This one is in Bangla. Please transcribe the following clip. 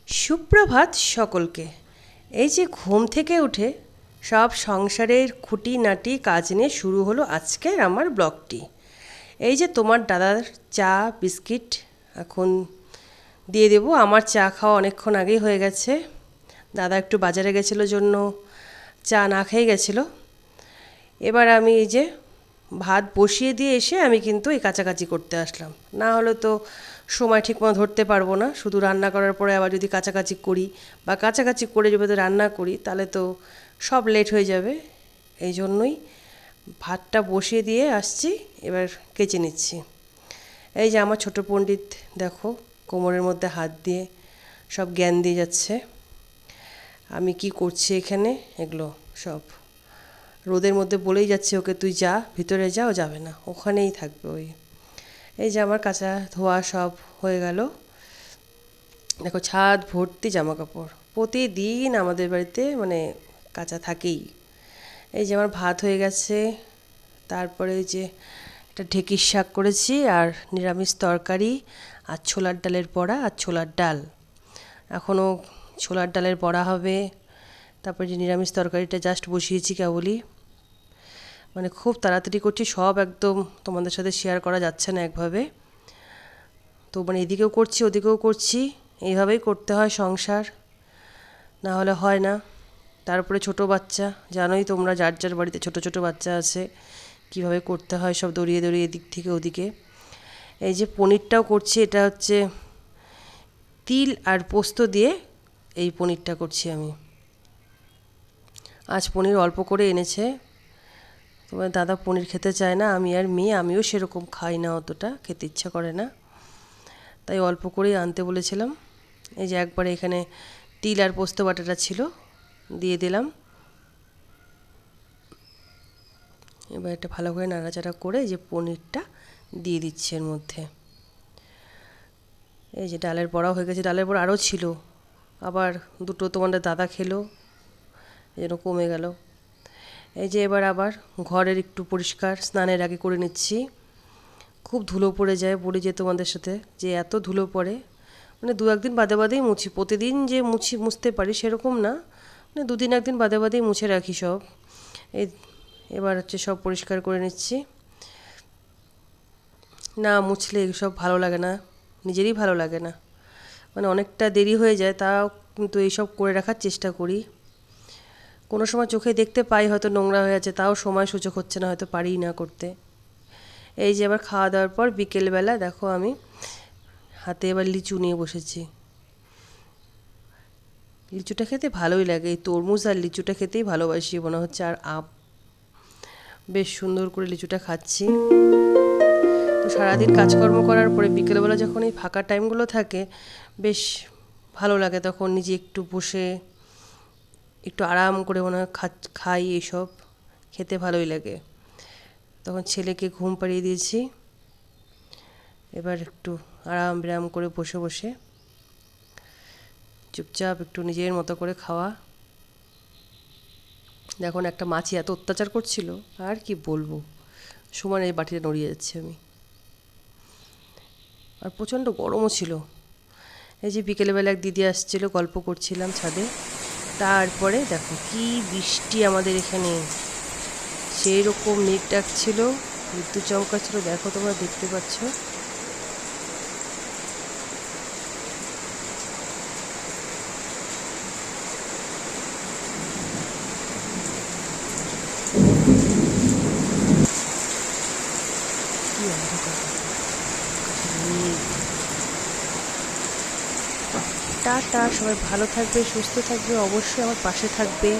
সুপ্রভাত সকলকে। এই যে ঘুম থেকে উঠে সব সংসারের খুঁটিনাটি কাজ নিয়ে শুরু হলো আজকের আমার ব্লগটি। এই যে তোমার দাদার চা বিস্কিট এখন দিয়ে দেবো। আমার চা খাওয়া অনেকক্ষণ আগেই হয়ে গেছে। দাদা একটু বাজারে গেছিলো জন্য চা না খেয়ে গেছিলো। এবার আমি এই যে ভাত বসিয়ে দিয়ে এসে আমি কিন্তু এই কাচাকাচি করতে আসলাম। না হলে তো সময় ঠিকমতো ধরতে পারবো না। শুধু রান্না করার পরে আবার যদি কাচাকাচি করি বা কাচাকাচি করে যদি রান্না করি তাহলে তো সব লেট হয়ে যাবে। এই জন্যই ভাতটা বসিয়ে দিয়ে আসছি, এবার কেচে নিচ্ছি। এই যে আমার ছোট পণ্ডিত দেখো কোমরের মধ্যে হাত দিয়ে সব জ্ঞান দিয়ে যাচ্ছে আমি কি করছি এখানে। এগুলো সব রোদের মধ্যে বলেই যাচ্ছে ওকে, তুই যা ভিতরে যাও, যাবে না, ওখানেই থাকবে ওই। এই যে আমার কাঁচা ধোয়া সব হয়ে গেল। দেখো ছাদ ভর্তি জামা কাপড়, প্রতিদিন আমাদের বাড়িতে মানে কাঁচা থাকেই। এই যে আমার ভাত হয়ে গেছে, তারপরে এই যে একটা ঢেঁকির শাক করেছি আর নিরামিষ তরকারি আর ছোলার ডালের বড়া আর ছোলার ডাল। এখনও ছোলার ডালের বড়া হবে, তারপরে যে নিরামিষ তরকারিটা জাস্ট বসিয়েছি কেবলই। মানে খুব তাড়াতাড়ি করছি, সব একদম তোমাদের সাথে শেয়ার করা যাচ্ছে না একভাবে। তো মানে এদিকেও করছি ওদিকেও করছি, এইভাবেই করতে হয় সংসার, না হলে হয় না। তারপরে ছোট বাচ্চা, জানোই তোমরা যার যার বাড়িতে ছোট ছোট বাচ্চা আছে কিভাবে করতে হয় সব দৌড়িয়ে দৌড়িয়ে এদিক থেকে ওদিকে। এই যে পনিরটাও করছি, এটা হচ্ছে তিল আর পোস্ত দিয়ে এই পনিরটা করছি আমি। আজ পনির অল্প করে এনেছে, তোমার দাদা পনির খেতে চায় না, আমি আর মেয়ে, আমিও সেরকম খাই না, অতটা খেতে ইচ্ছা করে না, তাই অল্প করেই আনতে বলেছিলাম। এই যে একবারে এখানে তিল আর পোস্ত বাটাটা ছিল, দিয়ে দিলাম। এবার এটা ভালো করে নাড়াচাড়া করে যে পনিরটা দিয়ে দিচ্ছি এর মধ্যে। এই যে ডালের বড়াও হয়ে গেছে, ডালের বড়া আরও ছিল, আবার দুটো তোমাদের দাদা খেলো, যেন কমে গেল। এই যে এবার আবার ঘরের একটু পরিষ্কার স্নানের আগে করে নিচ্ছি। খুব ধুলো পড়ে যায়, বলি যে তোমাদের সাথে যে এত ধুলো পড়ে, মানে দু একদিন বাদে বাদেই মুছি, প্রতিদিন যে মুছতে পারি সেরকম না, মানে দুদিন একদিন বাদে বাদেই মুছে রাখি সব। এই এবার হচ্ছে সব পরিষ্কার করে নিচ্ছি। না মুছলে এসব ভালো লাগে না, নিজেরই ভালো লাগে না, মানে অনেকটা দেরি হয়ে যায়, তাও কিন্তু এইসব করে রাখার চেষ্টা করি। কোনো সময় চোখে দেখতে পাই হয়তো নোংরা হয়ে আছে, তাও সময় সুযোগ হচ্ছে না, হয়তো পারি না করতে। এই যে এবার খাওয়া দাওয়ার পর বিকেলবেলা দেখো আমি হাতে এবার লিচু নিয়ে বসেছি। লিচুটা খেতে ভালোই লাগে, এই তরমুজ আর লিচুটা খেতেই ভালোবাসি মনে হচ্ছে। আর বেশ সুন্দর করে লিচুটা খাচ্ছি। তো সারাদিন কাজকর্ম করার পরে বিকেলবেলা যখন এই ফাঁকা টাইমগুলো থাকে বেশ ভালো লাগে, তখন নিজে একটু বসে একটু আরাম করে মনে হয় খাই, এইসব খেতে ভালোই লাগে। তখন ছেলেকে ঘুম পাড়িয়ে দিয়েছি, এবার একটু আরাম বিরাম করে বসে বসে চুপচাপ একটু নিজের মতো করে খাওয়া। দেখুন একটা মাছি এত অত্যাচার করছিল, আর কি বলবো, সমান এই বাটিটা নড়িয়ে যাচ্ছে আমি। আর প্রচণ্ড গরমও ছিল। এই যে বিকেলবেলা এক দিদি আসছিল, গল্প করছিলাম ছাদে, তারপরে দেখো কি বৃষ্টি আমাদের এখানে, সেই রকম মেঘ ডাকছিল, বিদ্যুৎ চমকাচ্ছিল, দেখো তোমরা দেখতে পাচ্ছ। কি অন্ধকার, টাটা, সবাই ভালো থাকবে, সুস্থ থাকবে, অবশ্যই আমার পাশে থাকবে।